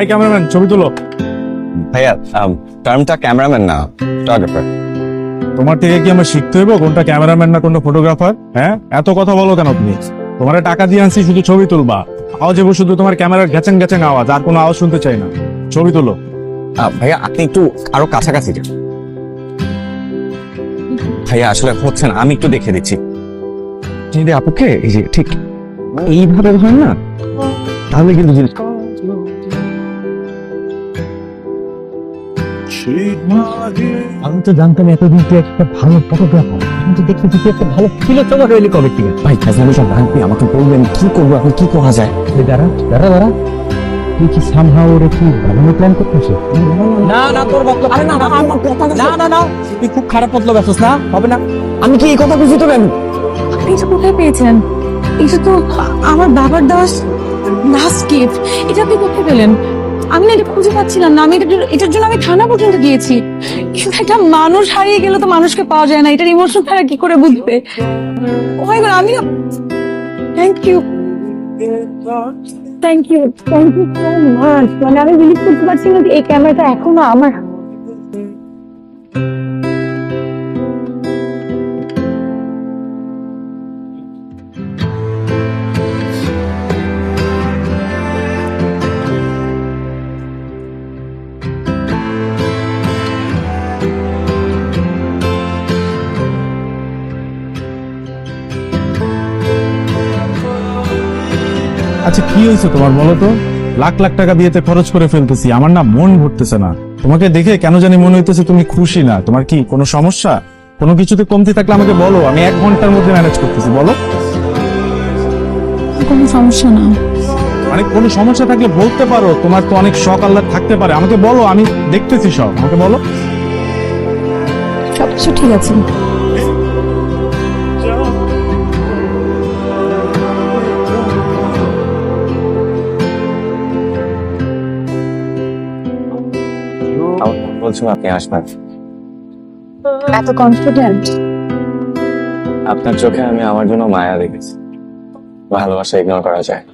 এই ক্যামেরাম্যান ছবি তুলো। ভাইয়া টার্মটা ক্যামেরাম্যান না ফটোগ্রাফার। তোমার থেকে কি আমরা শিখতে হইব কোনটা ক্যামেরাম্যান না কোনটা ফটোগ্রাফার? হ্যাঁ, এত কথা বলো কেন তুমি? তোমার টাকা দিয়ে আনছি শুধু ছবি তুলবা, আওয়াজ হবে শুধু তোমার ক্যামেরার ঘ্যাচাং ঘ্যাচাং আওয়াজ, আর কোনো আওয়াজ শুনতে চাই না। ছবি তুলো। ভাইয়া আপনি একটু আরো কাছাকাছি যান। ভাইয়া আসলে হচ্ছে না, আমি একটু দেখে দিচ্ছি। যদি আপুকে এই যে ঠিক এইভাবে ধরেন না, তাহলে কিন্তু জিনিস আমি তো জানতাম এতদিন তুই একটা ভালো ফটোগ্রাফার, কিন্তু দেখি তুই একটা ভালো ফিলোসোফার হইলি কবে থেকে? ভাই আমি সব ভাঙবি, আমাকে বলবেন কি করবো, এখন কি করা যায়? দাঁড়া দাঁড়া দাঁড়া, তুই কি সামহাও ওরে কি বানানো প্ল্যান করতেছিস? না না তোর বক্তব্য, আরে না না না না, তুই খুব খারাপ মতলব আছিস না, হবে না। আমি কি এই কথা বুঝি তো কেন? আপনি এটা কোথায় পেয়েছেন? এটা তো আমার বাবার দেওয়া লাস্ট গিফট। এটা আপনি কোথায় পেলেন? আমি না এটা খুঁজে পাচ্ছিলাম না। আমি এটার জন্য আমি থানা পর্যন্ত গিয়েছি। কিন্তু একটা মানুষ হারিয়ে গেলে তো মানুষকে পাওয়া যায় না, এটার ইমোশন তারা কি করে বুঝবে? ও মাই গড, আমি thank you thank you thank you so much. মানে আমি বিলিভ করতে পারছি না যে এই ক্যামেরাটা এখনো আমার। আচ্ছা কি হয়েছে তোমার বলো তো? লাখ লাখ টাকা বিয়েতে খরচ করে ফেলতেছি, আমার না মন ভরতেছে না। তোমাকে দেখে কেন জানি মনে হইতেছে তুমি খুশি না। তোমার কি কোনো সমস্যা? কোনো কিছুতে কমতি থাকলে আমাকে বলো, আমি 1 ঘন্টার মধ্যে ম্যানেজ করতেছি। বলো। কোনো সমস্যা না। মানে কোনো সমস্যা থাকলে বলতে পারো, তোমার তো অনেক শখ আল্লাহ থাকতে পারে, আমাকে বলো, আমি দেখতেছি সব, আমাকে বলো। সবকিছু ঠিক আছে। বলছো আপনি আসবেন? এত কনফিডেন্ট? আপনার চোখে আমি আমার জন্য মায়া দেখেছি। ভালোবাসা ইগনোর করা যায়?